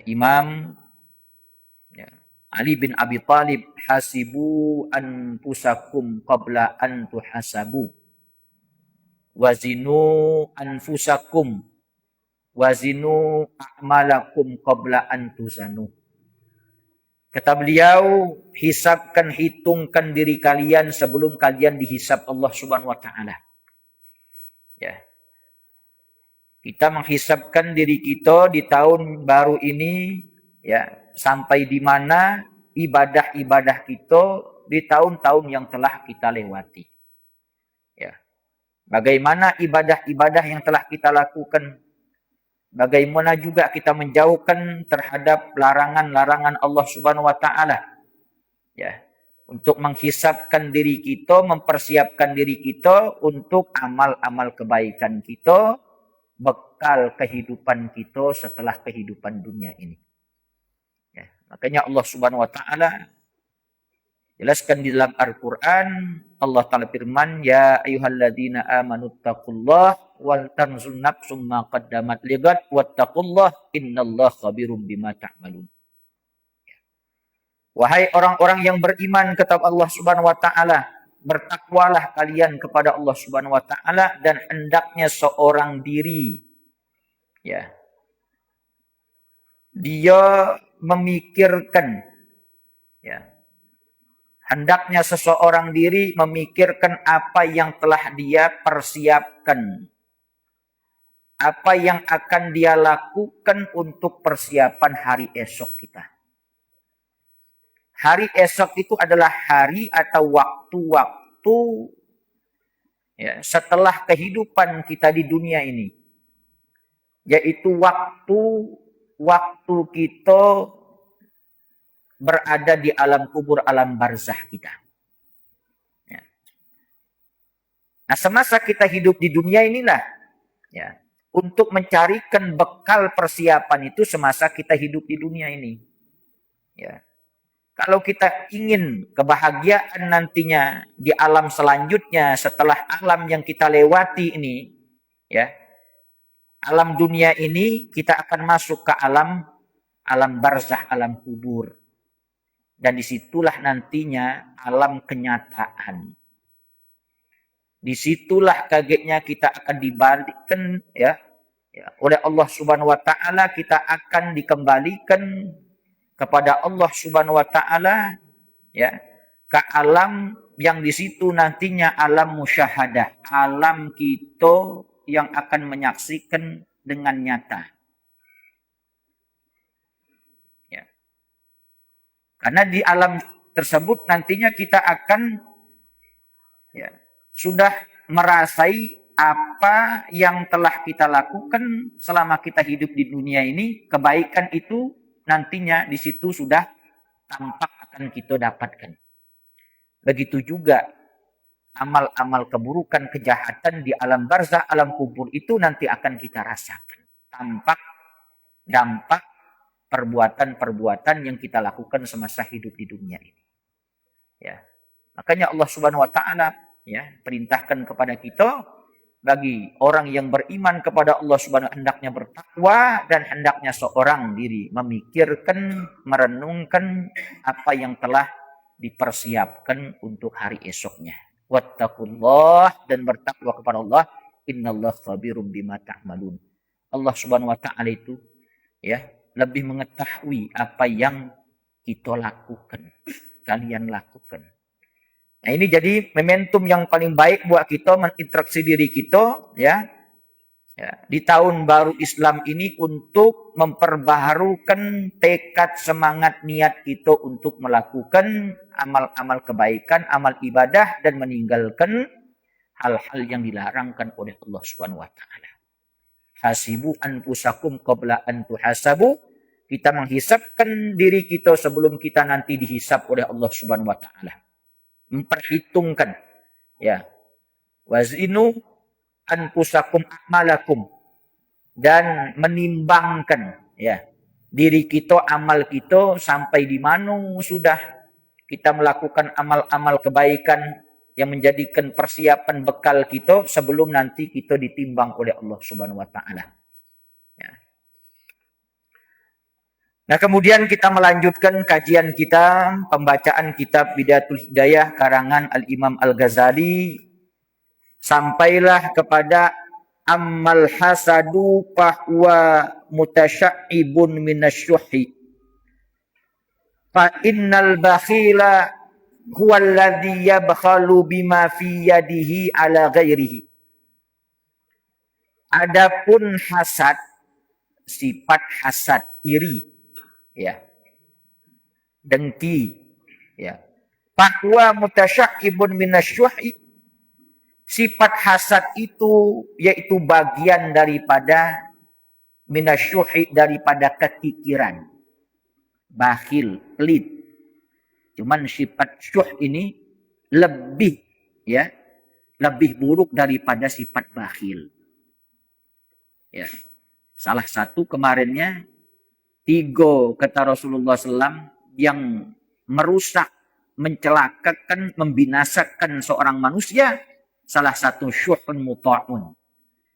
Imam ya, Ali bin Abi Thalib, hasibu anfusakum qabla an tuhasabu, wazinu anfusakum, wazinu a'malakum qabla an tuzanu. Kata beliau, hisabkan, hitungkan diri kalian sebelum kalian dihisab Allah Subhanahu wa taala. Ya. Kita menghisabkan diri kita di tahun baru ini, ya, sampai di mana ibadah-ibadah kita di tahun-tahun yang telah kita lewati. Ya. Bagaimana ibadah-ibadah yang telah kita lakukan? Bagaimana juga kita menjauhkan terhadap larangan-larangan Allah Subhanahu wa taala. Ya. Untuk menghisabkan diri kita, mempersiapkan diri kita untuk amal-amal kebaikan kita, bekal kehidupan kita setelah kehidupan dunia ini. Ya. Makanya Allah Subhanahu wa taala jelaskan di dalam Al-Quran, Allah Ta'ala firman, ya ayyuhalladzina amanu taqullah wal tanzur nafsum ma qaddamat ligat wattaqullah innallaha khabirum bima ta'malun. Wahai orang-orang yang beriman, kata Allah Subhanahu wa taala, bertakwalah kalian kepada Allah Subhanahu wa taala, dan hendaknya seorang diri, ya, dia memikirkan, ya, hendaknya seseorang diri memikirkan apa yang telah dia persiapkan, apa yang akan dia lakukan untuk persiapan hari esok kita. Hari esok itu adalah hari atau waktu-waktu, ya, setelah kehidupan kita di dunia ini, yaitu waktu kita berada di alam kubur, alam barzah kita. Ya. Nah, semasa kita hidup di dunia inilah, ya, untuk mencarikan bekal persiapan itu semasa kita hidup di dunia ini. Ya. Kalau kita ingin kebahagiaan nantinya di alam selanjutnya setelah alam yang kita lewati ini, ya, alam dunia ini, kita akan masuk ke alam barzah, alam kubur. Dan disitulah nantinya alam kenyataan. Disitulah kagetnya kita akan dibalikkan, ya, oleh Allah Subhanahu wa taala, kita akan dikembalikan kepada Allah Subhanahu wa taala, ya, ke alam yang di situ nantinya alam musyahadah, alam kita yang akan menyaksikan dengan nyata. Karena di alam tersebut nantinya kita akan, ya, sudah merasai apa yang telah kita lakukan selama kita hidup di dunia ini. Kebaikan itu nantinya di situ sudah tampak akan kita dapatkan. Begitu juga amal-amal keburukan, kejahatan di alam barzah, alam kubur itu nanti akan kita rasakan. Tampak dampak perbuatan-perbuatan yang kita lakukan semasa hidup di dunia ini. Ya. Makanya Allah Subhanahu wa taala, ya, perintahkan kepada kita, bagi orang yang beriman kepada Allah Subhanahu wa taala, hendaknya bertakwa dan hendaknya seorang diri memikirkan, merenungkan apa yang telah dipersiapkan untuk hari esoknya. Wattaqullah, dan bertakwa kepada Allah, innallaha khabirum bima ta'malun. Allah Subhanahu wa taala itu, ya, lebih mengetahui apa yang kita lakukan, kalian lakukan. Nah, ini jadi momentum yang paling baik buat kita menginteraksi diri kita, ya, di tahun baru Islam ini, untuk memperbaharukan tekad, semangat, niat kita untuk melakukan amal-amal kebaikan, amal ibadah, dan meninggalkan hal-hal yang dilarangkan oleh Allah Subhanahu wa taala. Hasibu anfusakum qabla an tuhasabu. Kita menghisapkan diri kita sebelum kita nanti dihisap oleh Allah Subhanahu wa taala. Memperhitungkan, ya. Wazinu anfusakum a'malakum, dan menimbangkan, ya, diri kita, amal kita sampai di mana sudah kita melakukan amal-amal kebaikan yang menjadikan persiapan bekal kita sebelum nanti kita ditimbang oleh Allah Subhanahu wa taala. Ya. Nah, kemudian kita melanjutkan kajian kita, pembacaan kitab Bidayatul Hidayah karangan Al-Imam Al-Ghazali, sampailah kepada ammal hasadu fahuwa mutasya'ibun minasyuhi fa innal bakhila huwa alladhi yabkhalu bima fi yadihi ala ghairihi. Adapun hasad, sifat hasad, iri, ya, dengki, ya, bahwa mutasyakibun minasyuhi, sifat hasad itu yaitu bagian daripada minasyuhi, daripada kekikiran, bakhil, pelit. Cuman sifat syuh ini lebih, ya, lebih buruk daripada sifat bakhil. Ya. Salah satu kemarinnya 3 kata Rasulullah SAW yang merusak, mencelakakan, membinasakan seorang manusia. Salah satu syuhun muta'un,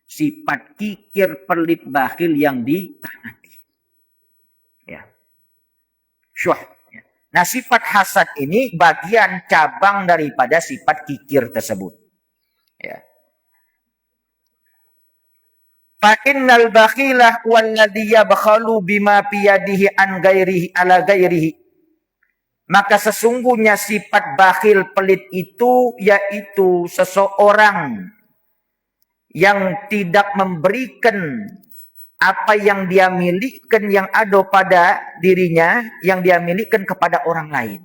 sifat kikir, pelit, bakhil yang ditaati. Ya. Syuh. Ya. Nah, sifat hasad ini bagian cabang daripada sifat kikir tersebut. Ya. Fa innal bakhilah walladhi yabkhalu bima biyadihi an ghairihi ala ghairihi. Maka sesungguhnya sifat bakhil, pelit itu yaitu seseorang yang tidak memberikan apa yang dia milikkan, yang ada pada dirinya, yang dia milikkan kepada orang lain.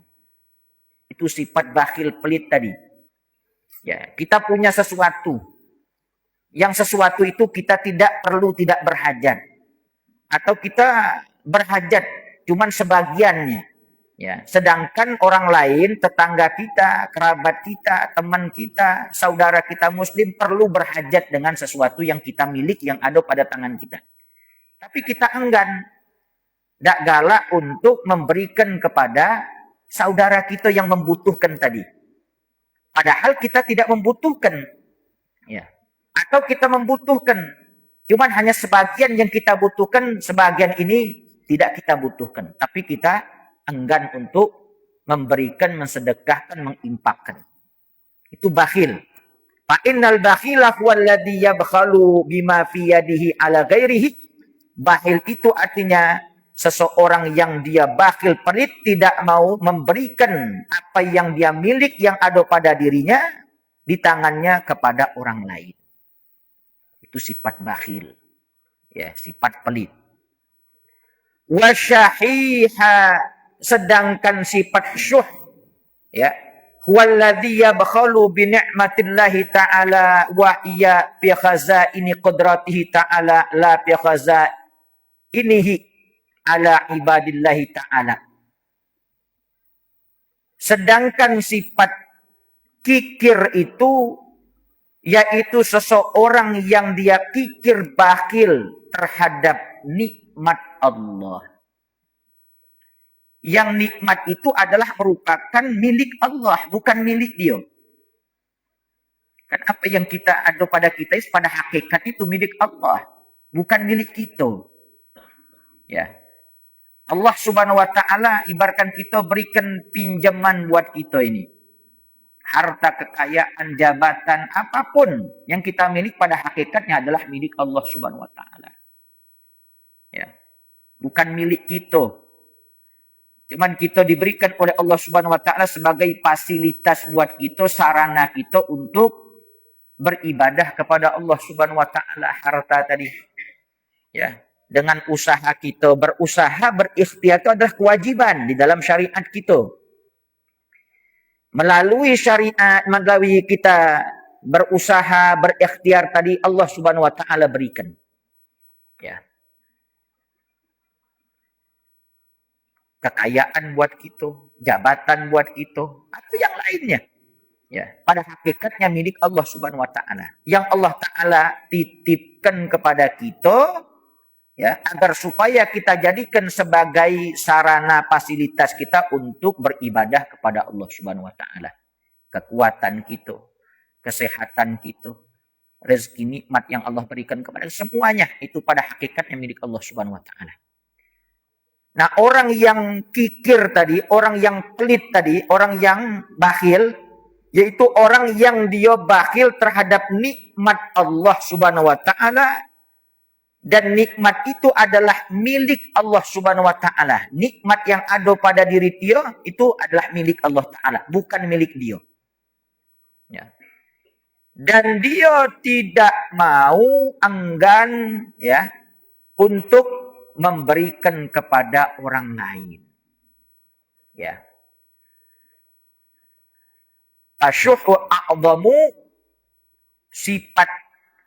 Itu sifat bakhil, pelit tadi. Ya, kita punya sesuatu. Yang sesuatu itu kita tidak perlu, tidak berhajat. Atau kita berhajat cuman sebagiannya. Ya, sedangkan orang lain, tetangga kita, kerabat kita, teman kita, saudara kita muslim perlu berhajat dengan sesuatu yang kita milik, yang ada pada tangan kita. Tapi kita enggan, tidak galak untuk memberikan kepada saudara kita yang membutuhkan tadi. Padahal kita tidak membutuhkan. Ya. Atau kita membutuhkan, cuman hanya sebagian yang kita butuhkan, sebagian ini tidak kita butuhkan. Tapi kita enggan untuk memberikan, mensedekahkan, menginfakkan. Itu bakhil. Fa innal bakhila huwallazi yabkhalu bima fi yadihi ala ghairihi. Bakhil itu artinya seseorang yang dia bakhil, pelit, tidak mau memberikan apa yang dia milik, yang ada pada dirinya, di tangannya kepada orang lain. Itu sifat bakhil, ya, sifat pelit. Wasyahiha, sedangkan sifat syuh, ya, huwallazi yabkhalu bi ni'matillahi ta'ala wa iya bi khazaini qudratihi ta'ala la bi khazainihi ala ibadillahi ta'ala. Sedangkan sifat kikir itu yaitu seseorang yang dia kikir, bakhil terhadap nikmat Allah. Yang nikmat itu adalah merupakan milik Allah, bukan milik dia. Kan apa yang kita ada pada kita, pada hakikat itu milik Allah, bukan milik kita. Ya. Allah Subhanahu wa taala ibaratkan kita berikan pinjaman buat kita ini. Harta, kekayaan, jabatan, apapun yang kita milik pada hakikatnya adalah milik Allah Subhanahu wa taala. Ya. Bukan milik kita. Cuman kita diberikan oleh Allah Subhanahu wa taala sebagai fasilitas buat kita, sarana kita untuk beribadah kepada Allah Subhanahu wa taala. Harta tadi. Ya. Dengan usaha kita, berusaha, berikhtiar itu adalah kewajiban di dalam syariat kita. Melalui syariat, melalui kita berusaha, berikhtiar tadi, Allah Subhanahu wa taala berikan. Ya. Kekayaan buat kita, jabatan buat kita, atau yang lainnya. Ya, pada hakikatnya milik Allah Subhanahu wa taala. Yang Allah taala titipkan kepada kita, ya, agar supaya kita jadikan sebagai sarana fasilitas kita untuk beribadah kepada Allah Subhanahu wa taala. Kekuatan kita, kesehatan kita, rezeki, nikmat yang Allah berikan kepada semuanya itu pada hakikatnya milik Allah Subhanahu wa taala. Nah, orang yang kikir tadi, orang yang pelit tadi, orang yang bakhil, yaitu orang yang dia bakhil terhadap nikmat Allah Subhanahu wa taala, dan nikmat itu adalah milik Allah Subhanahu wa taala. Nikmat yang ada pada diri dia itu adalah milik Allah taala, bukan milik dia. Ya. Dan dia tidak mau enggan ya untuk memberikan kepada orang lain. Ya. Asyuhu a'zamu, sifat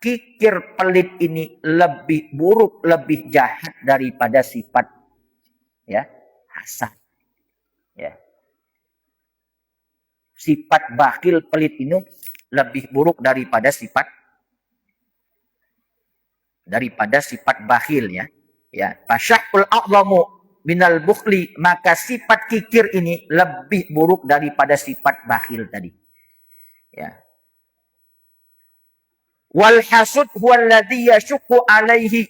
kikir pelit ini lebih buruk, lebih jahat daripada sifat ya hasad. Ya. Sifat bakhil pelit ini lebih buruk daripada sifat bakhil ya. Ya, fasyahul a'zamu minal bukhli, maka sifat kikir ini lebih buruk daripada sifat bakhil tadi. Ya. Wal hasud huwa alladhi yashukku alaihi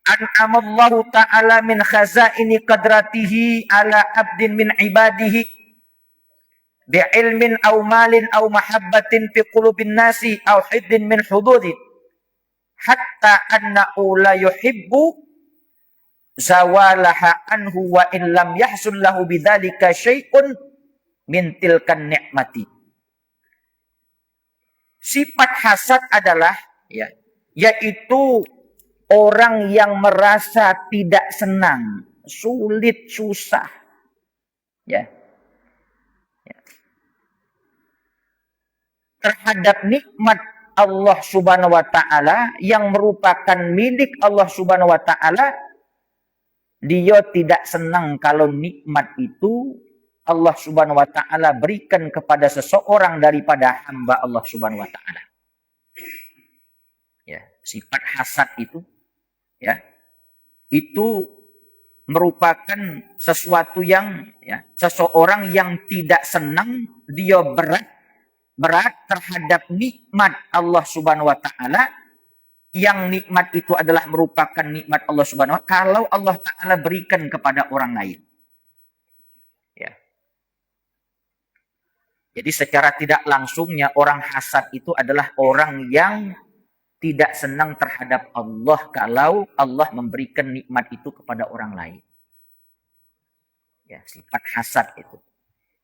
an'amallahu ta'ala min khazaini qadratihi ala abdin min ibadihi bi'ilmin aw malin aw mahabbatin fi qulubin nasi aw hiddin min hududin hatta anna'u la yuhibbu zawalaha anhu wa in lam yahsul lahu bidzalika syai'un min tilkan ni'mati. Sifat hasad adalah ya, yaitu orang yang merasa tidak senang, sulit, susah. Ya. Ya. Terhadap nikmat Allah Subhanahu wa taala yang merupakan milik Allah Subhanahu wa taala, dia tidak senang kalau nikmat itu Allah Subhanahu wa taala berikan kepada seseorang daripada hamba Allah Subhanahu wa taala. Ya, sifat hasad itu ya, itu merupakan sesuatu yang ya, seseorang yang tidak senang, dia berat terhadap nikmat Allah Subhanahu wa taala, yang nikmat itu adalah merupakan nikmat Allah Subhanahu wa taala kalau Allah taala berikan kepada orang lain. Ya. Jadi secara tidak langsungnya orang hasad itu adalah orang yang tidak senang terhadap Allah kalau Allah memberikan nikmat itu kepada orang lain. Ya, sifat hasad itu.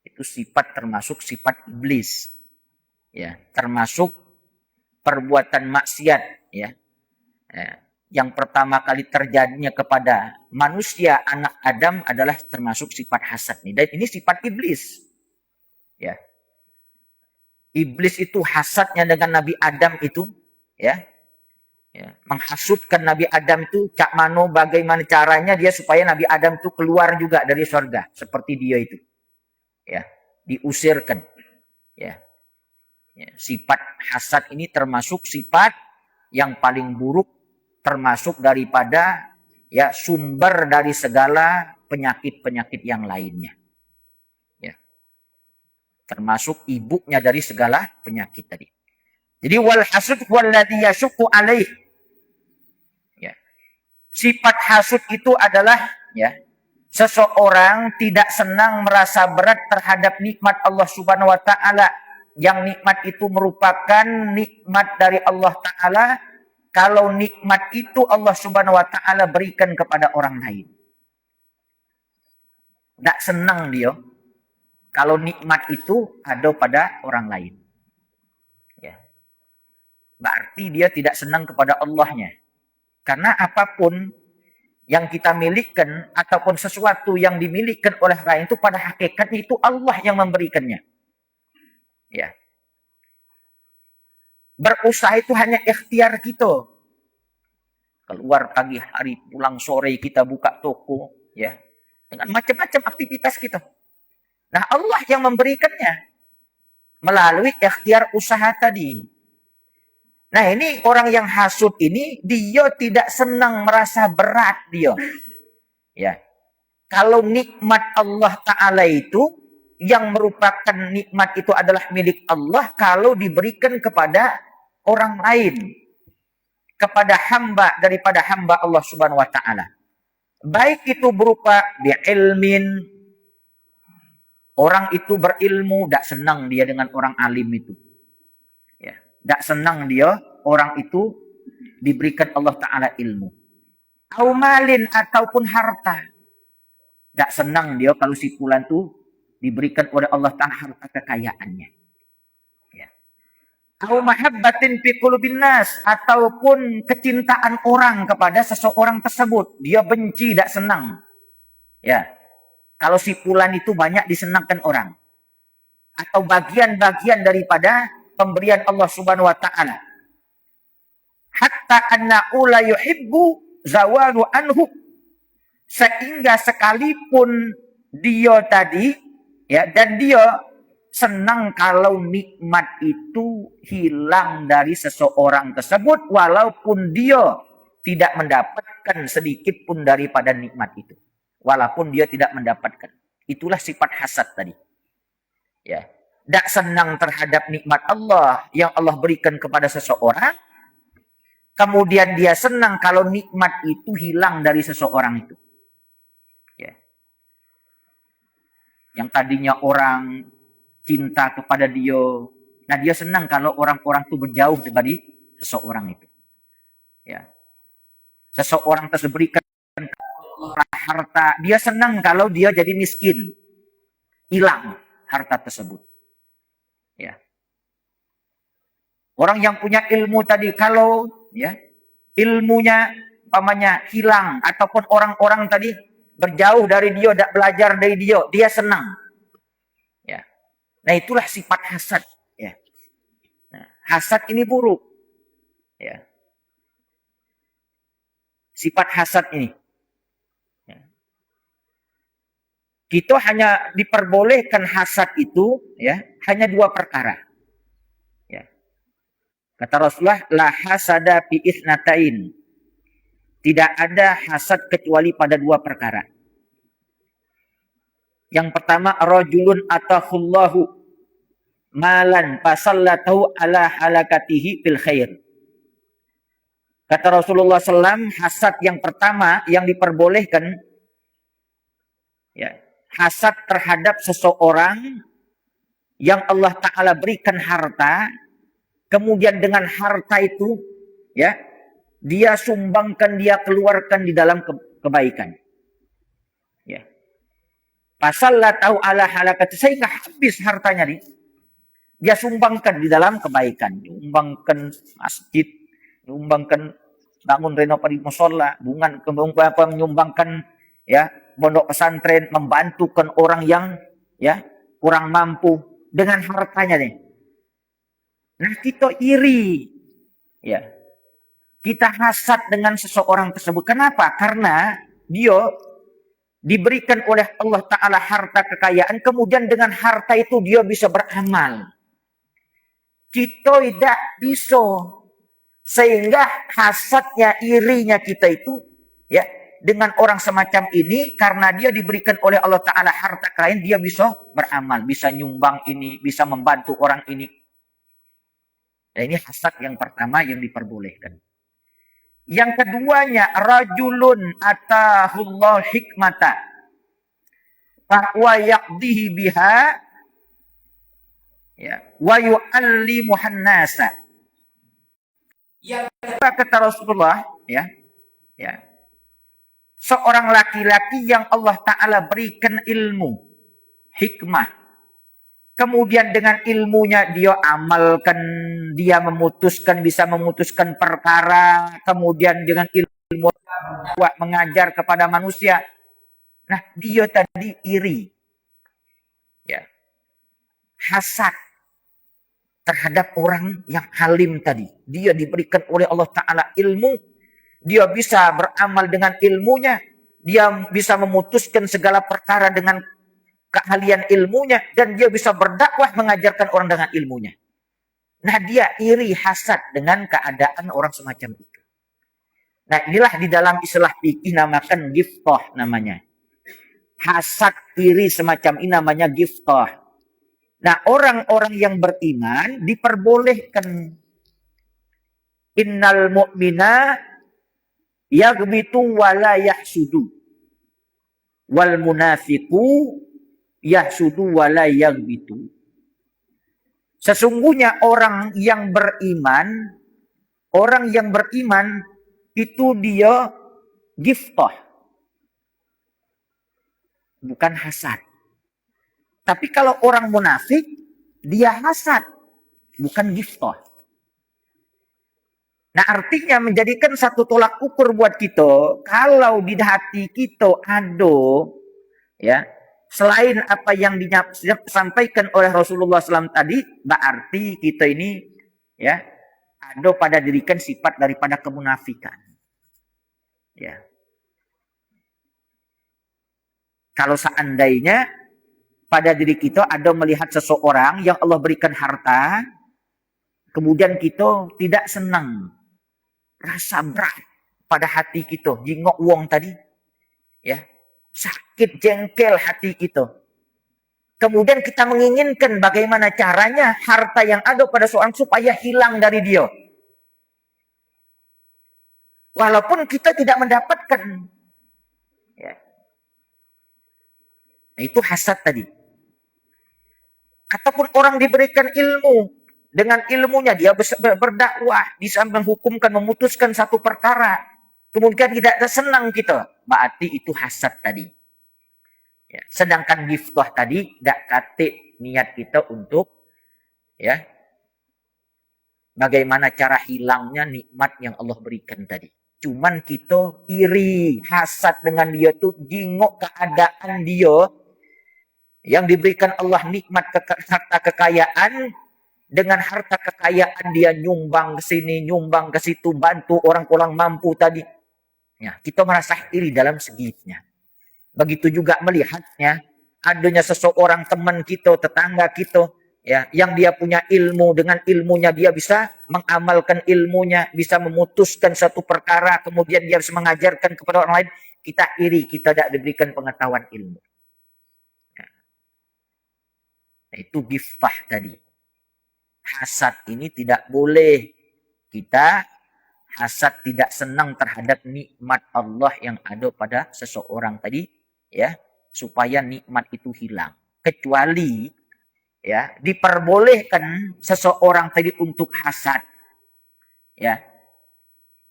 Itu sifat termasuk sifat iblis. Ya, termasuk perbuatan maksiat ya. Yang pertama kali terjadinya kepada manusia anak Adam adalah termasuk sifat hasad nih. Dan ini sifat iblis. Ya. Iblis itu hasadnya dengan Nabi Adam itu ya. Ya, menghasutkan Nabi Adam itu cak mano bagaimana caranya dia supaya Nabi Adam itu keluar juga dari surga seperti dia itu. Ya, diusirkan. Ya. Ya, sifat hasad ini termasuk sifat yang paling buruk, termasuk daripada ya sumber dari segala penyakit-penyakit yang lainnya. Ya. Termasuk ibunya dari segala penyakit tadi. Jadi wal hasud walladzi yashukku alaih. Ya. Sifat hasud itu adalah ya seseorang tidak senang, merasa berat terhadap nikmat Allah Subhanahu wa taala, yang nikmat itu merupakan nikmat dari Allah taala kalau nikmat itu Allah Subhanahu wa taala berikan kepada orang lain. Tidak senang dia kalau nikmat itu ada pada orang lain. Ya. Berarti dia tidak senang kepada Allahnya. Karena apapun yang kita milikan ataupun sesuatu yang dimilikan oleh lain itu pada hakikatnya itu Allah yang memberikannya. Ya. Berusaha itu hanya ikhtiar kita. Keluar pagi hari, pulang sore kita buka toko, ya, dengan macam-macam aktivitas kita. Nah, Allah yang memberikannya melalui ikhtiar usaha tadi. Nah, ini orang yang hasud ini dia tidak senang, merasa berat dia. Ya. Kalau nikmat Allah Ta'ala itu yang merupakan nikmat itu adalah milik Allah kalau diberikan kepada orang lain. kepada hamba daripada hamba Allah Subhanahu wa taala. Baik itu berupa bi'ilmin, orang itu berilmu, tidak senang dia dengan orang alim itu. Ya, tidak senang dia orang itu diberikan Allah Ta'ala ilmu. Aumalin ataupun harta. Tidak senang dia kalau si fulan itu diberikan oleh Allah Ta'ala harta kekayaannya. Ya. Au mahabbatin fi qulubin nas, ataupun kecintaan orang kepada seseorang tersebut. Dia benci, tidak senang. Ya. Kalau si fulan itu banyak disenangkan orang. Atau bagian-bagian daripada pemberian Allah Subhanahu wa taala. Hatta anna la yuhibbu zawalu anhu, sehingga sekalipun dia tadi ya, dan dia senang kalau nikmat itu hilang dari seseorang tersebut walaupun dia tidak mendapatkan sedikit pun daripada nikmat itu. Walaupun dia tidak mendapatkan. Itulah sifat hasad tadi. Ya, tidak senang terhadap nikmat Allah yang Allah berikan kepada seseorang. Kemudian dia senang kalau nikmat itu hilang dari seseorang itu. Ya. Yang tadinya orang cinta kepada dia, nah dia senang kalau orang-orang itu berjauh dari seseorang itu. Ya. Seseorang tersebut berikan harta, dia senang kalau dia jadi miskin, hilang harta tersebut. Ya. Orang yang punya ilmu tadi, kalau ya ilmunya pamannya hilang ataupun orang-orang tadi berjauh dari dia, tidak belajar dari dia, dia senang. Ya. Nah, itulah sifat hasad. Ya. Nah, hasad ini buruk. Ya. Sifat hasad ini. Ya. Kita hanya diperbolehkan hasad itu, ya, hanya dua perkara. Ya. Kata Rasulullah, la hasada fi itsnatain. Tidak ada hasad kecuali pada dua perkara. Yang pertama, rajulun atahullahu malan fasallatahu ala halakatihi fil khair. Kata Rasulullah SAW, hasad yang pertama yang diperbolehkan, ya, hasad terhadap seseorang yang Allah Ta'ala berikan harta, kemudian dengan harta itu, ya, dia sumbangkan, dia keluarkan di dalam kebaikan. Ya. Fasallatahu ala halakatihi, sehingga habis hartanya nih. Dia sumbangkan di dalam kebaikan, menyumbangkan masjid, menyumbangkan bangun renovasi musola, menyumbangkan ya pondok pesantren, membantukan orang yang ya kurang mampu dengan hartanya nih. Nah, kita iri, ya, kita hasad dengan seseorang tersebut. Kenapa? Karena dia diberikan oleh Allah Ta'ala harta kekayaan, kemudian dengan harta itu dia bisa beramal. Kita tidak bisa. Sehingga hasadnya, irinya kita itu, ya, dengan orang semacam ini, karena dia diberikan oleh Allah Ta'ala harta kekayaan, dia bisa beramal, bisa nyumbang ini, bisa membantu orang ini. Nah, ini hasad yang pertama yang diperbolehkan. Yang keduanya, rajulun atahullah hikmata wa yaqdihi biha, ya, wa yu'allimuhan nasa. Yang kata Rasulullah, ya, ya, seorang laki-laki yang Allah Ta'ala berikan ilmu, hikmah, kemudian dengan ilmunya dia amalkan, dia memutuskan, bisa memutuskan perkara, kemudian dengan ilmu mengajar kepada manusia. Nah, dia tadi iri, ya, hasad terhadap orang yang alim tadi. Dia diberikan oleh Allah Ta'ala ilmu, dia bisa beramal dengan ilmunya, dia bisa memutuskan segala perkara dengan keahlian ilmunya, dan dia bisa berdakwah mengajarkan orang dengan ilmunya. Nah, dia iri, hasad dengan keadaan orang semacam itu. Nah, inilah di dalam istilah fikih namakan giftah namanya. Hasad iri semacam ini namanya giftah. Nah, orang-orang yang beriman diperbolehkan Innal mu'mina yaghbitu wa la yahsudu wal munafiqu yahsudu wa la yaghbitu. Sesungguhnya orang yang beriman itu dia giftah, bukan hasad. Tapi kalau orang munafik, dia hasad, bukan giftah. Nah, artinya menjadikan satu tolak ukur buat kita, kalau di hati kita ada, ya, selain apa yang disampaikan oleh Rasulullah SAW tadi, berarti kita ini, ya, ada pada dirikan sifat daripada kemunafikan. Ya. Kalau seandainya pada diri kita ada melihat seseorang yang Allah berikan harta, kemudian kita tidak senang, rasa berat pada hati kita, jingok wong tadi, ya, sakit jengkel hati kita. Kemudian kita menginginkan bagaimana caranya harta yang ada pada seorang supaya hilang dari dia. Walaupun kita tidak mendapatkan. Ya. Nah, itu hasad tadi. Ataupun orang diberikan ilmu. Dengan ilmunya dia berdakwah. Bisa menghukumkan, memutuskan satu perkara. Kemudian tidak senang kita. Berarti itu hasad tadi. Ya. Sedangkan giftah tadi tidak kate niat kita untuk, ya, bagaimana cara hilangnya nikmat yang Allah berikan tadi. Cuman kita iri, hasad dengan dia tuh, jingok keadaan dia yang diberikan Allah nikmat harta kekayaan, dengan harta kekayaan dia nyumbang ke sini, nyumbang ke situ, bantu orang kurang mampu tadi. Ya, kita merasa iri dalam segitunya. Begitu juga melihatnya adanya seseorang teman kita, tetangga kita, ya, yang dia punya ilmu, dengan ilmunya dia bisa mengamalkan ilmunya, bisa memutuskan satu perkara, kemudian dia harus mengajarkan kepada orang lain. Kita iri, kita tidak diberikan pengetahuan ilmu. Ya. Nah, itu giftah tadi. Hasad ini tidak boleh. Kita hasad, tidak senang terhadap nikmat Allah yang ada pada seseorang tadi, ya, supaya nikmat itu hilang. Kecuali, ya, diperbolehkan seseorang tadi untuk hasad, ya,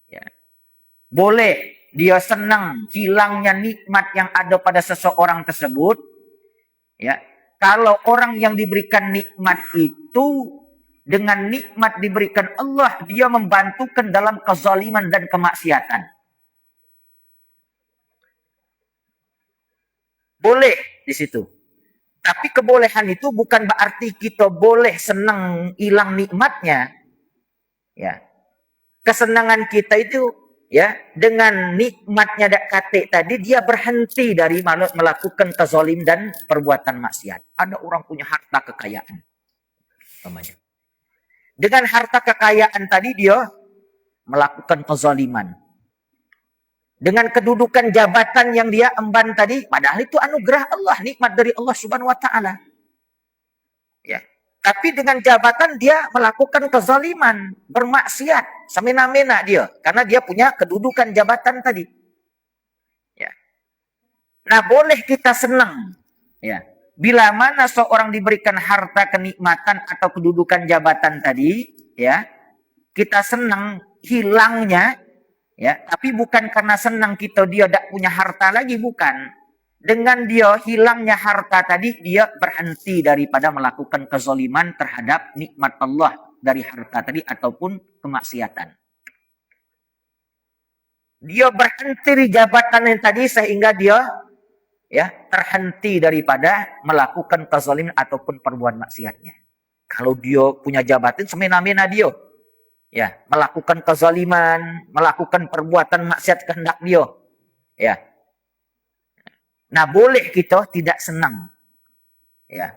ya, boleh dia senang hilangnya nikmat yang ada pada seseorang tersebut, ya. Kalau orang yang diberikan nikmat itu dengan nikmat diberikan Allah, dia membantukan dalam kezaliman dan kemaksiatan, boleh di situ. Tapi kebolehan itu bukan berarti kita boleh senang hilang nikmatnya. Ya. Kesenangan kita itu, ya, dengan nikmatnya kate tadi, dia berhenti dari melakukan kezalim dan perbuatan maksiat. Ada orang punya harta kekayaan. Namanya. Dengan harta kekayaan tadi dia melakukan kezaliman. Dengan kedudukan jabatan yang dia emban tadi, padahal itu anugerah Allah, nikmat dari Allah Subhanahu wa taala. Ya. Tapi dengan jabatan dia melakukan kezaliman, bermaksiat, semena-mena dia, karena dia punya kedudukan jabatan tadi. Ya. Nah, boleh kita senang, ya. Bila mana seorang diberikan harta kenikmatan atau kedudukan jabatan tadi, ya, kita senang hilangnya, ya, tapi bukan karena senang kita dia tidak punya harta lagi, bukan. Dengan dia hilangnya harta tadi, dia berhenti daripada melakukan kezaliman terhadap nikmat Allah dari harta tadi ataupun kemaksiatan. Dia berhenti di jabatan yang tadi sehingga dia, ya, terhenti daripada melakukan kezaliman ataupun perbuatan maksiatnya. Kalau dia punya jabatan semena-mena dia, ya, melakukan kezaliman, melakukan perbuatan maksiat kehendak dia, ya. Nah, boleh kita tidak senang, ya,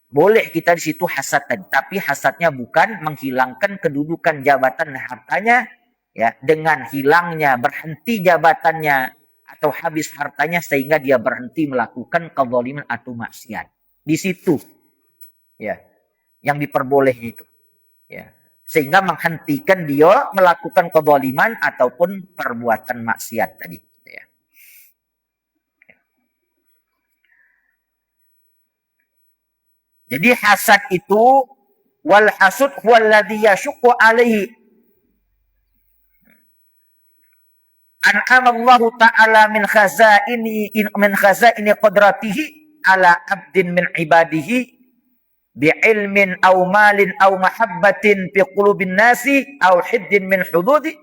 boleh kita di situ hasad tadi, tapi hasadnya bukan menghilangkan kedudukan jabatan dan hartanya, ya, dengan hilangnya, berhenti jabatannya atau habis hartanya sehingga dia berhenti melakukan kezaliman atau maksiat. Di situ, ya, yang diperboleh itu, ya. Sehingga menghentikan dia melakukan kezaliman ataupun perbuatan maksiat tadi. Ya. Jadi hasad itu, wal hasud huwallazi yashukku alaihi an'amallahu ta'ala min khazaini qadratihi ala abdin min ibadihi bi'ilmin aw malin aw mahabbatin fi qulubin nasi aw hiddin min hududi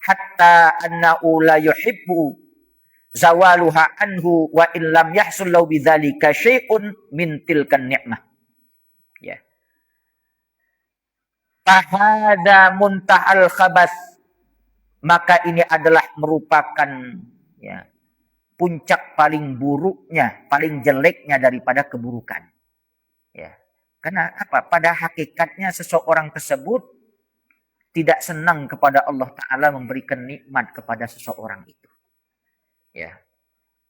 hatta annahu la yuhibbu zawaluha anhu wa in lam yahsul lahu bidzalika syai'un min tilkan ni'mah. Ya. Fahada muntahal khabas, maka ini adalah merupakan ya, puncak paling buruknya, paling jeleknya daripada keburukan. Ya. Karena apa? Pada hakikatnya seseorang tersebut tidak senang kepada Allah Ta'ala memberikan nikmat kepada seseorang itu. Ya.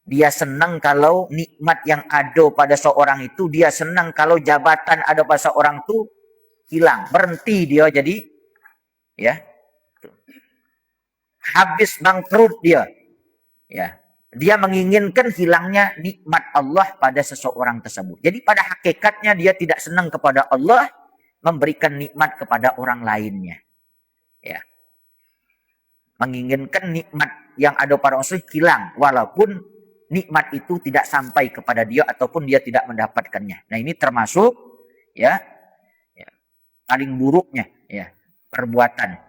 Dia senang kalau nikmat yang ada pada seorang itu, dia senang kalau jabatan ada pada seorang itu hilang, berhenti dia jadi ya. Habis bangkrut dia. Ya. Dia menginginkan hilangnya nikmat Allah pada seseorang tersebut. Jadi pada hakikatnya dia tidak senang kepada Allah memberikan nikmat kepada orang lainnya. Ya. Menginginkan nikmat yang ada pada orang hilang walaupun nikmat itu tidak sampai kepada dia ataupun dia tidak mendapatkannya. Nah, ini termasuk ya, paling buruknya ya perbuatan.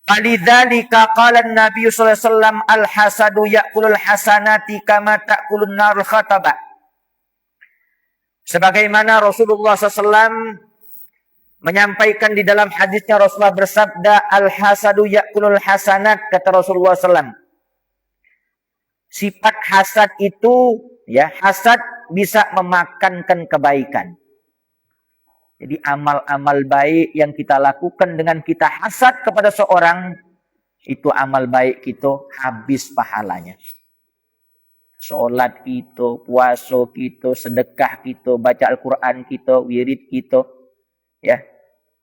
Falidzalika qala an-nabiy sallallahu alaihi wasallam al-hasadu ya'kulul hasanati kama ta'kulun narul khataba. Sebagaimana Rasulullah SAW menyampaikan di dalam hadisnya, Rasulullah bersabda, al-hasadu ya'kulul hasanat, kata Rasulullah SAW. Sifat hasad itu, ya, hasad bisa memakankan kebaikan. Jadi amal-amal baik yang kita lakukan dengan kita hasad kepada seorang, itu amal baik kita habis pahalanya. Sholat kita, puasa kita, sedekah kita, baca Al-Quran kita, wirid kita. Ya,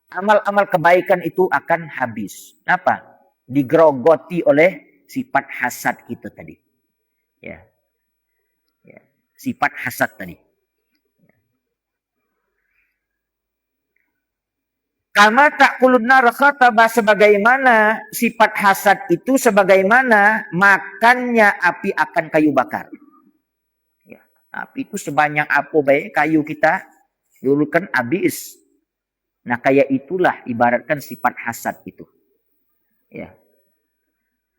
amal-amal kebaikan itu akan habis. Kenapa? Digerogoti oleh sifat hasad kita tadi. Ya, sifat hasad tadi. Kama ta'kulun nar khataba, sebagaimana sifat hasad itu sebagaimana makannya api akan kayu bakar. Ya, api itu sebanyak apa baik kayu kita dulu kan habis. Nah, kayak itulah ibaratkan sifat hasad itu. Ya.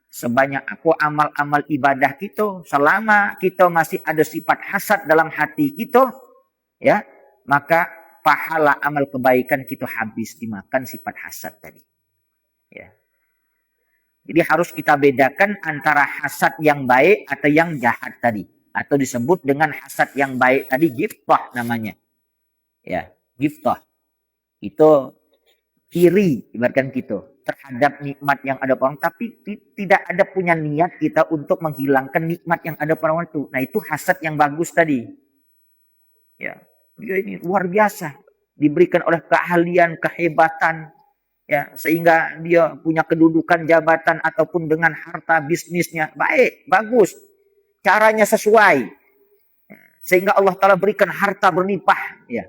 Sebanyak apa amal-amal ibadah kita, selama kita masih ada sifat hasad dalam hati kita, ya, maka pahala amal kebaikan kita habis dimakan sifat hasad tadi. Ya. Jadi harus kita bedakan antara hasad yang baik atau yang jahat tadi. Atau disebut dengan hasad yang baik tadi, ghibthah namanya. Ya, ghibthah. Itu iri, ibaratkan gitu, terhadap nikmat yang ada pada orang, tapi tidak ada punya niat kita untuk menghilangkan nikmat yang ada pada orang itu. Nah, itu hasad yang bagus tadi. Ya. Dia ini luar biasa, diberikan oleh keahlian, kehebatan, ya, sehingga dia punya kedudukan jabatan ataupun dengan harta bisnisnya baik, bagus, caranya sesuai, sehingga Allah Ta'ala berikan harta berlimpah. Ya.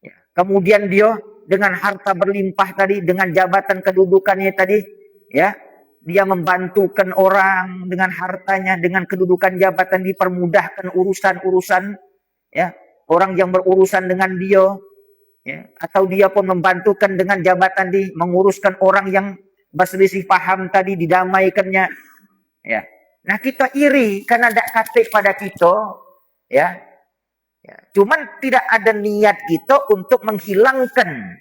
Ya. Kemudian dia dengan harta berlimpah tadi, dengan jabatan kedudukannya tadi, ya, dia membantukan orang dengan hartanya, dengan kedudukan jabatan, dipermudahkan urusan-urusan, ya. Orang yang berurusan dengan dia, ya, atau dia pun membantukan dengan jabatan di menguruskan orang yang berselisih paham tadi, didamaikannya. Ya. Nah, kita iri karena ada kata pada kita, ya. Ya. Cuman tidak ada niat kita untuk menghilangkan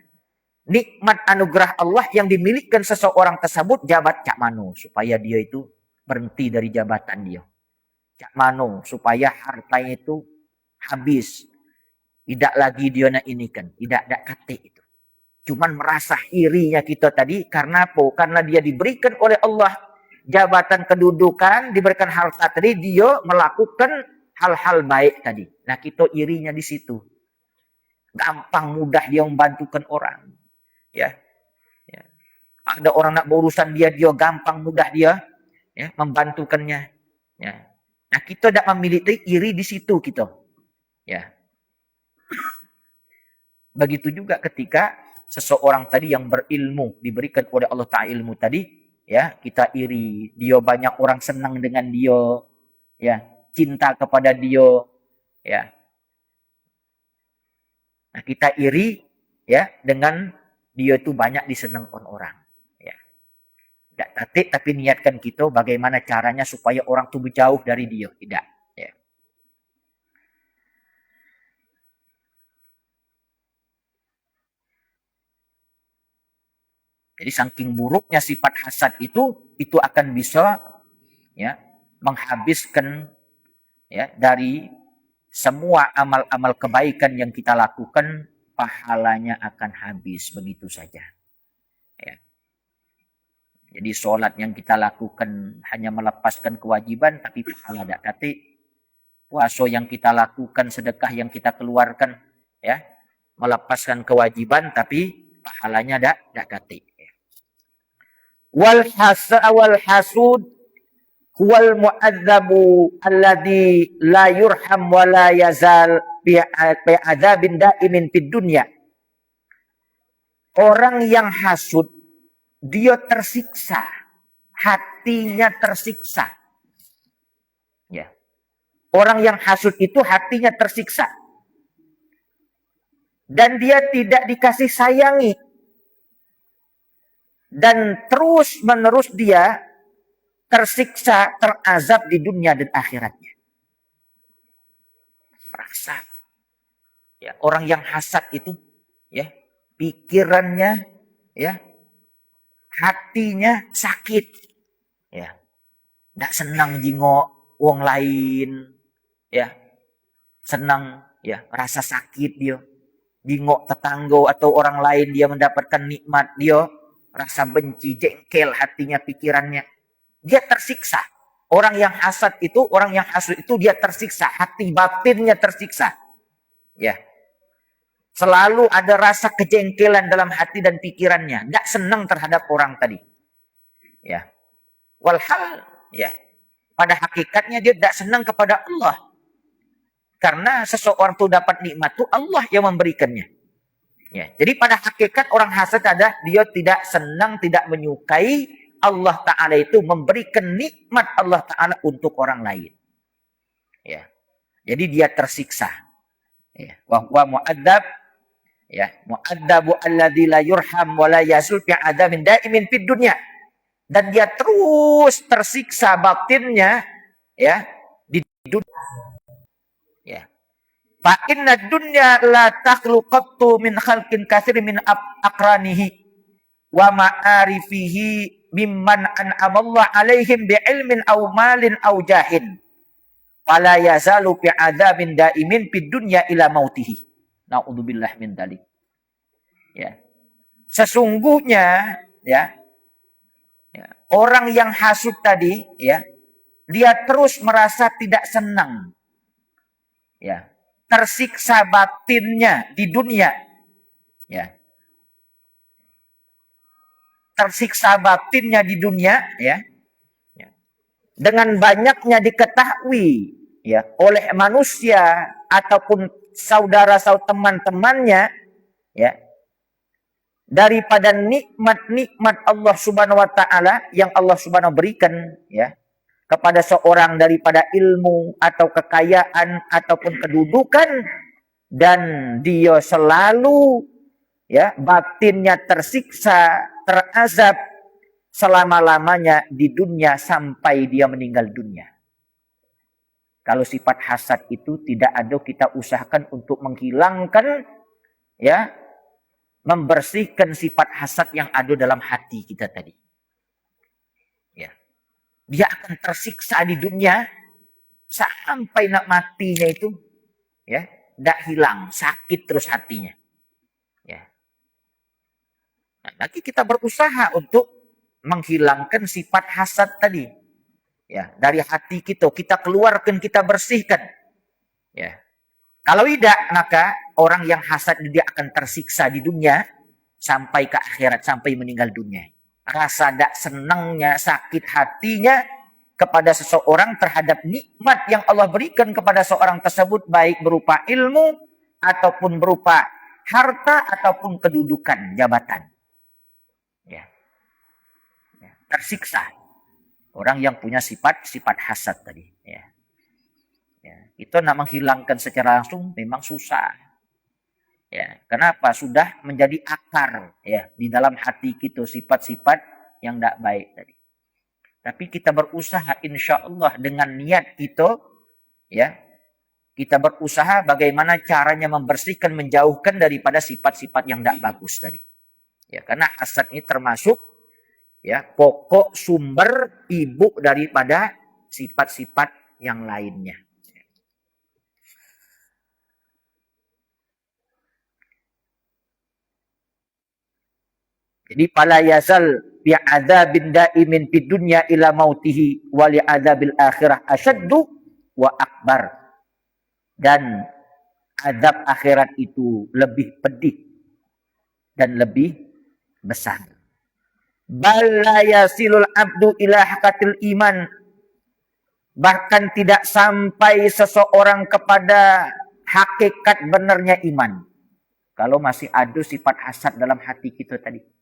nikmat anugerah Allah yang dimiliki seseorang tersebut, jabat cak mano supaya dia itu berhenti dari jabatan dia. Cak mano supaya hartanya itu habis. Tidak lagi dia nak ini kan, tidak ada kata itu. Cuman merasa irinya kita tadi karena apa? Karena dia diberikan oleh Allah jabatan kedudukan, diberikan harta tadi, dia melakukan hal-hal baik tadi. Nah, kita irinya di situ. Gampang mudah dia membantukan orang. Ya, ya. Ada orang nak berurusan dia gampang mudah dia ya membantukannya. Ya. Nah, kita tidak memiliki iri di situ kita. Ya. Begitu juga ketika seseorang tadi yang berilmu diberikan oleh Allah Ta'ala ilmu tadi, ya kita iri, dia banyak orang senang dengan dia, ya cinta kepada dia, ya. Nah, kita iri, ya dengan dia itu banyak disenang orang, ya. Tidak tatik tapi niatkan kita bagaimana caranya supaya orang itu jauh dari dia, tidak, ya. Jadi saking buruknya sifat hasad itu akan bisa ya menghabiskan ya dari semua amal-amal kebaikan yang kita lakukan, pahalanya akan habis begitu saja. Ya. Jadi sholat yang kita lakukan hanya melepaskan kewajiban, tapi pahala tidak kati. Puasa yang kita lakukan, sedekah yang kita keluarkan, ya melepaskan kewajiban, tapi pahalanya tidak kati. Wal hasud huwal mu'adzabu alladhi la yurham wa la yazal bi adzabin daimin fid dunya. Orang yang hasud dia tersiksa, hatinya tersiksa. Ya. Orang yang hasud itu hatinya tersiksa. Dan dia tidak dikasih sayangi. Dan terus-menerus dia tersiksa, terazab di dunia dan akhiratnya. Merasa. Ya, orang yang hasad itu, ya, pikirannya, ya, hatinya sakit, ya, tidak senang jingok wong lain, ya, senang, ya, rasa sakit dia, jingok tetangga atau orang lain dia mendapatkan nikmat, dia rasa benci, jengkel hatinya, pikirannya. Dia tersiksa. Orang yang hasad itu dia tersiksa, hati batinnya tersiksa. Ya. Selalu ada rasa kejengkelan dalam hati dan pikirannya, tidak senang terhadap orang tadi. Ya. Walhal ya, pada hakikatnya dia tidak senang kepada Allah. Karena seseorang itu dapat nikmat itu Allah yang memberikannya. Ya. Jadi pada hakikat orang hasad adalah dia tidak senang, tidak menyukai Allah Ta'ala itu memberikan nikmat Allah Ta'ala untuk orang lain. Ya. Jadi dia tersiksa. Ya. Wa mu'adzab, ya, mu'adzabu alladzi la yurham wa la yasul fi adzabin daimin fid dunya. Dan dia terus tersiksa batinnya, ya, di dunia. Ya. Fa inna dunya la takhluqatu min khalqin katsir min aqranihi wa ma'arifihi mimman an'amallahu alaihim bi'ilmin aw malin aw jahin. Fala yazalu fi adzabin daimin fid dunya ila mautihi. Na'udzubillah min dzalik. Ya. Sesungguhnya ya, orang yang hasud tadi ya, dia terus merasa tidak senang. Ya. Tersiksa batinnya di dunia. Ya. Tersiksa batinnya di dunia ya. Dengan banyaknya diketahui ya oleh manusia ataupun saudara-saudara teman-temannya ya, daripada nikmat-nikmat Allah Subhanahu wa taala yang Allah Subhanahu berikan ya kepada seorang, daripada ilmu atau kekayaan ataupun kedudukan, dan dia selalu ya batinnya tersiksa, terazab selama-lamanya di dunia sampai dia meninggal dunia. Kalau sifat hasad itu tidak ada, kita usahakan untuk menghilangkan ya, membersihkan sifat hasad yang ada dalam hati kita tadi. Ya. Dia akan tersiksa di dunia sampai nak matinya itu ya, tidak hilang, sakit terus hatinya. Ya. Nah, nanti kita berusaha untuk menghilangkan sifat hasad tadi. Ya, dari hati kita keluarkan, kita bersihkan. Ya. Kalau tidak, maka orang yang hasad dia akan tersiksa di dunia sampai ke akhirat, sampai meninggal dunia. Rasa tidak senangnya, sakit hatinya kepada seseorang terhadap nikmat yang Allah berikan kepada seorang tersebut, baik berupa ilmu ataupun berupa harta ataupun kedudukan jabatan. Ya. Tersiksa orang yang punya sifat hasad tadi. Ya. Itu menghilangkan secara langsung memang susah. Ya, kenapa? Sudah menjadi akar ya di dalam hati kita sifat-sifat yang tidak baik tadi. Tapi kita berusaha insya Allah dengan niat kita, ya, kita berusaha bagaimana caranya membersihkan, menjauhkan daripada sifat-sifat yang tidak bagus tadi. Ya, karena hasad ini termasuk ya pokok sumber ibu daripada sifat-sifat yang lainnya. Jadi fala yazal bi'adzabin daimin fid dunya ila mautihi wa li'adzabil akhirah asyaddu wa akbar. Dan azab akhirat itu lebih pedih dan lebih besar. Bal la yasilul abdu ila haqatil iman. Bahkan tidak sampai seseorang kepada hakikat benarnya iman. Kalau masih ada sifat hasad dalam hati kita tadi.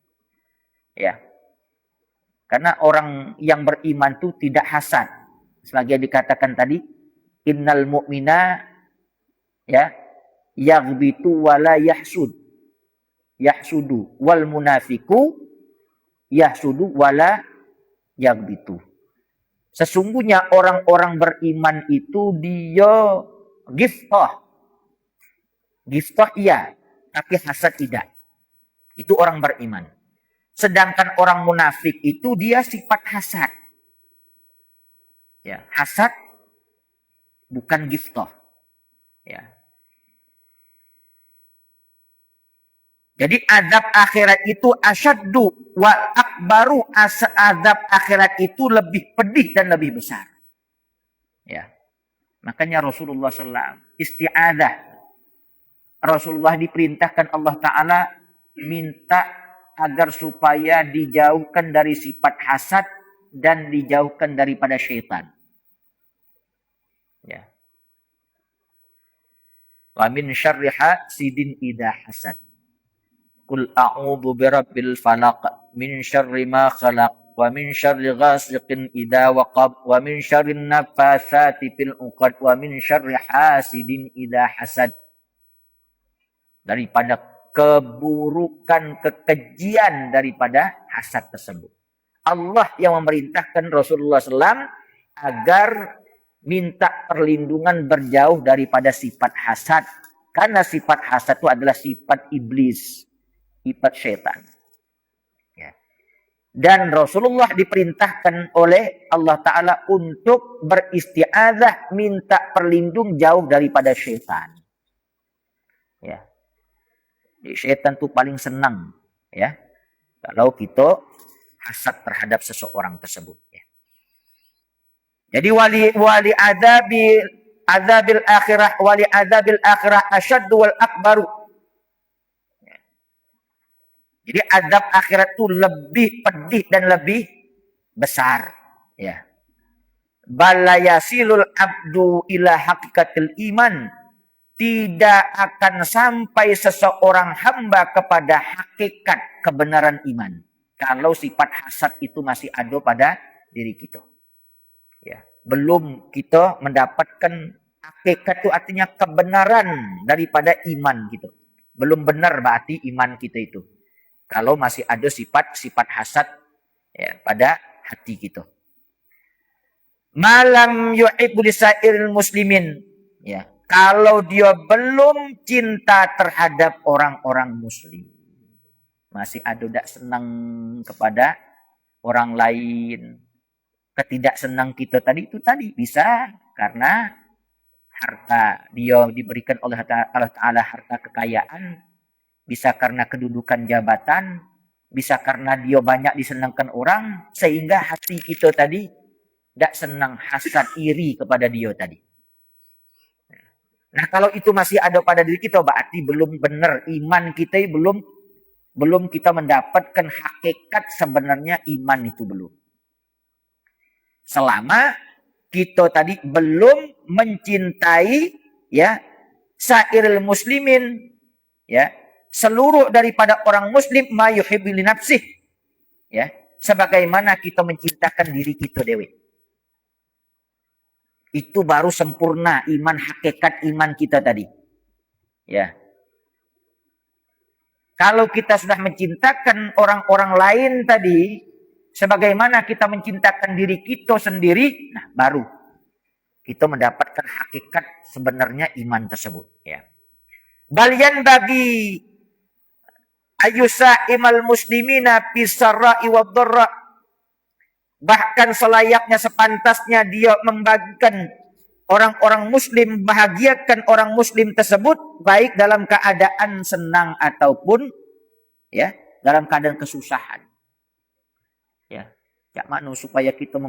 Ya. Karena orang yang beriman itu tidak hasad. Selagi dikatakan tadi, innal mu'mina ya yaghbitu wala yahsud. Yahsudu wal munafiku yahsudu wala yaghbitu. Sesungguhnya orang-orang beriman itu dia ghibthah. Ghibthah iya, tapi hasad tidak. Itu orang beriman. Sedangkan orang munafik itu dia sifat hasad. Ya, hasad bukan ghibthah. Ya. Jadi azab akhirat itu asyaddu wa akbaru, azab akhirat itu lebih pedih dan lebih besar. Ya. Makanya Rasulullah SAW isti'adzah. Rasulullah diperintahkan Allah Ta'ala minta agar supaya dijauhkan dari sifat hasad dan dijauhkan daripada syaitan. Ya. Wa min syarri hasidin idza hasad. Qul a'udzu birabbil falaq min syarri ma khalaq wa min syarri ghasiqin idza waqab wa min syarrin nafatsati fil 'uqad wa min syarri hasidin idza hasad. Daripada keburukan, kekejian daripada hasad tersebut. Allah yang memerintahkan Rasulullah SAW agar minta perlindungan berjauh daripada sifat hasad. Karena sifat hasad itu adalah sifat iblis, sifat syaitan. Ya. Dan Rasulullah diperintahkan oleh Allah Ta'ala untuk beristi'adzah, minta perlindung jauh daripada syaitan. Ya. Syaitan itu paling senang ya kalau kita hasad terhadap seseorang tersebut ya. Jadi wali azabil akhirah asyaddu wal akbaru. Ya. Jadi azab akhirat itu lebih pedih dan lebih besar ya. Bal yasilul abdu ila haqiqatil iman. Tidak akan sampai seseorang hamba kepada hakikat kebenaran iman. Kalau sifat hasad itu masih ada pada diri kita. Ya, belum kita mendapatkan hakikat itu artinya kebenaran daripada iman gitu. Belum benar berarti iman kita itu. Kalau masih ada sifat-sifat hasad ya, pada hati kita. Malam yu'ibbu lisairil muslimin. Ya. Kalau dia belum cinta terhadap orang-orang muslim. Masih ada tidak senang kepada orang lain. Ketidaksenang kita tadi itu tadi. Bisa karena harta dia diberikan oleh Allah Ta'ala harta kekayaan. Bisa karena kedudukan jabatan. Bisa karena dia banyak disenangkan orang. Sehingga hati kita tadi tidak senang, hasad, iri kepada dia tadi. Nah kalau itu masih ada pada diri kita berarti belum benar. Iman kita belum belum kita mendapatkan hakikat sebenarnya iman itu belum. Selama kita tadi belum mencintai ya sairil muslimin, ya seluruh daripada orang muslim ma yuhibbu li nafsih, ya sebagaimana kita mencintakan diri kita dewe. Itu baru sempurna iman, hakikat iman kita tadi. Ya. Kalau kita sudah mencintakan orang-orang lain tadi, sebagaimana kita mencintakan diri kita sendiri, nah baru kita mendapatkan hakikat sebenarnya iman tersebut. Ya. Balian bagi ayusa imal muslimina pisarra'i wadharra, bahkan selayaknya sepantasnya dia membagikan orang-orang muslim, bahagiakan orang muslim tersebut baik dalam keadaan senang ataupun ya dalam keadaan kesusahan. Ya, cak manu supaya kita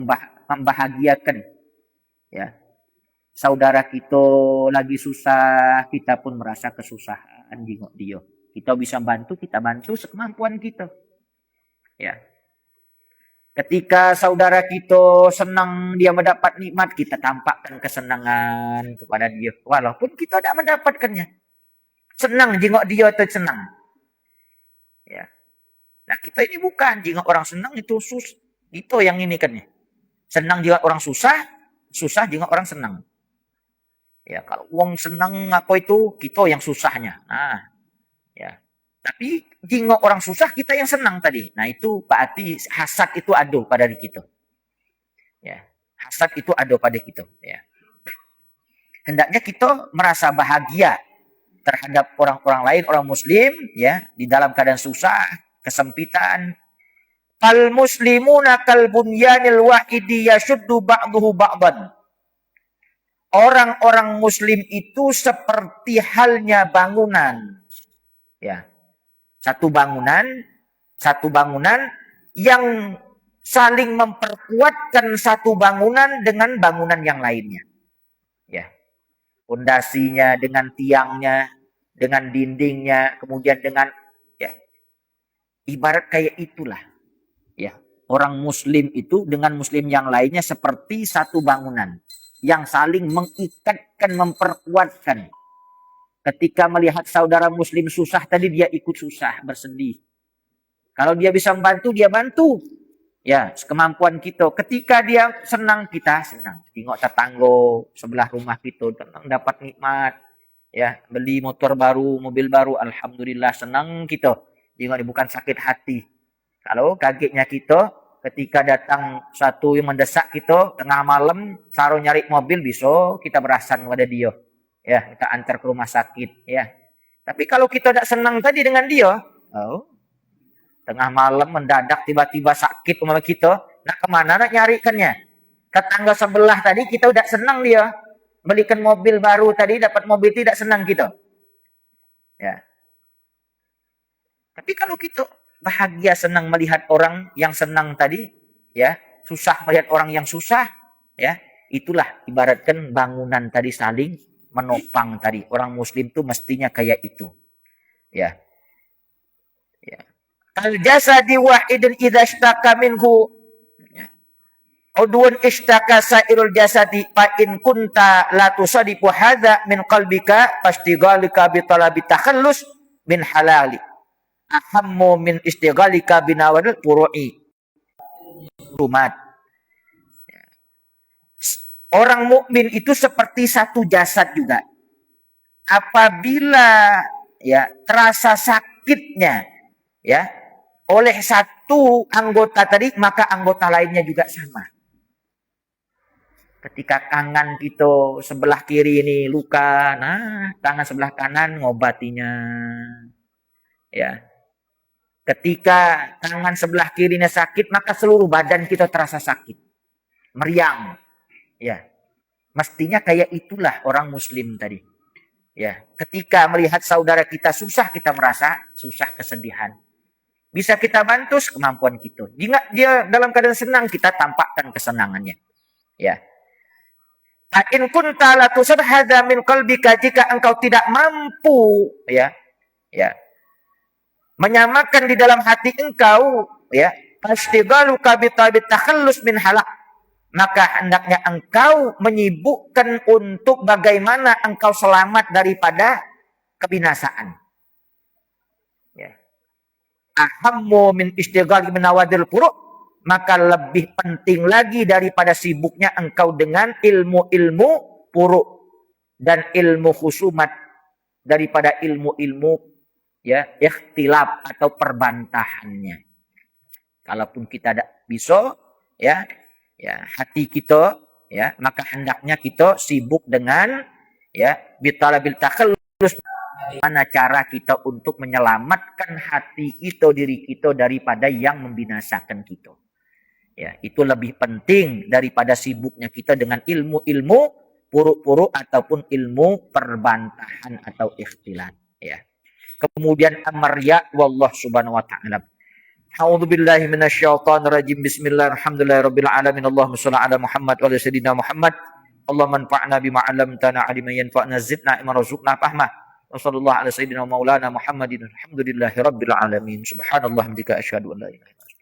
membahagiakan ya saudara kita lagi susah, kita pun merasa kesusahan jengok dia. Kita bisa bantu, kita bantu sekemampuan kita. Ya. Ketika saudara kita senang dia mendapat nikmat, kita tampakkan kesenangan kepada dia. Walaupun kita tidak mendapatkannya. Senang jengok dia itu senang. Ya. Nah kita ini bukan jengok orang senang itu itu yang ini kan ya. Senang jengok orang susah, susah jengok orang senang. Ya kalau uang senang apa itu kita yang susahnya. Nah, ya. Tapi jingok orang susah kita yang senang tadi. Nah itu berarti hasad itu ada pada diri kita. Ya, hasad itu ada pada kita. Ya. Hendaknya kita merasa bahagia terhadap orang-orang lain, orang muslim, ya, di dalam keadaan susah, kesempitan. Kal muslimuna kal bunyanil wahidi yashuddu ba'duhu ba'dan. Orang-orang muslim itu seperti halnya bangunan. Ya. Satu bangunan yang saling memperkuatkan satu bangunan dengan bangunan yang lainnya. Ya. Pondasinya dengan tiangnya, dengan dindingnya, kemudian dengan ya. Ibarat kayak itulah. Ya. Orang muslim itu dengan muslim yang lainnya seperti satu bangunan yang saling mengikatkan, memperkuatkan. Ketika melihat saudara muslim susah tadi, dia ikut susah, bersedih. Kalau dia bisa membantu, dia bantu. Ya, sekemampuan kita. Ketika dia senang, kita senang. Tengok tetangga sebelah rumah kita, tenang dapat nikmat. Ya, beli motor baru, mobil baru, alhamdulillah senang kita. Tengok dia bukan sakit hati. Kalau kagetnya kita, ketika datang satu yang mendesak kita, tengah malam, saru nyari mobil, bisa kita berasan kepada dia. Ya, kita antar ke rumah sakit, ya. Tapi kalau kita tidak senang tadi dengan dia, tengah malam mendadak tiba-tiba sakit umpama kita, nak kemana nak nyarikannya? Tetangga sebelah tadi kita tidak senang dia, belikan mobil baru tadi, dapat mobil tidak senang kita. Ya. Tapi kalau kita bahagia senang melihat orang yang senang tadi, ya, susah melihat orang yang susah, ya, itulah ibaratkan bangunan tadi saling menopang tadi. Orang muslim tuh mestinya kayak itu. Ya. Ya. Al jasadi wahidun idza ishtaka minhu udwun ishtaka sairul jasadi fa in kunta la tusadiqu hadza min qalbika fastighalika bi talabi takhallus min halali ahammu min istighalika binawal furu'i rumat. Orang mukmin itu seperti satu jasad juga. Apabila ya terasa sakitnya ya oleh satu anggota tadi, maka anggota lainnya juga sama. Ketika tangan kita sebelah kiri ini luka, nah tangan sebelah kanan ngobatinya. Ya. Ketika tangan sebelah kirinya sakit, maka seluruh badan kita terasa sakit. Meriang. Ya, mestinya kayak itulah orang muslim tadi. Ya, ketika melihat saudara kita susah, kita merasa susah, kesedihan. Bisa kita bantu kemampuan kita. Jika dia dalam keadaan senang, kita tampakkan kesenangannya. Ya. In kunta la tusad hadza min qalbika, jika engkau tidak mampu, ya. Ya. menyamakan di dalam hati engkau, ya, fastighaluka bitabit takhallus min halak, maka hendaknya engkau menyibukkan untuk bagaimana engkau selamat daripada kebinasaan. Ya. Ahammu min istighali menawadil furu', maka lebih penting lagi daripada sibuknya engkau dengan ilmu-ilmu furu' dan ilmu khusumat daripada ilmu-ilmu, ya, ikhtilaf atau perbantahannya. Kalaupun kita bisa, ya, hati kita, ya, maka hendaknya kita sibuk dengan, ya, bitalabil takhallus, mana cara kita untuk menyelamatkan hati kita, diri kita daripada yang membinasakan kita. Ya, itu lebih penting daripada sibuknya kita dengan ilmu-ilmu puruk-puruk ataupun ilmu perbantahan atau ikhtilat, ya. Kemudian amarya wallah subhanahu wa ta'ala. A'udzubillahi minasyaitonirrajim. Bismillahirrahmanirrahim. Allahumma shalli ala Muhammad wa ala sayyidina Muhammad. Allahumma anfa'na bima 'allamtana 'ilman yanfa'una zidna ilman warzuqna fahma. Wa sallallahu ala sayyidina maulana Muhammadin. Alhamdulillahirabbil alamin. Subhanallah hamdika asyhadu an la ilaha illa anta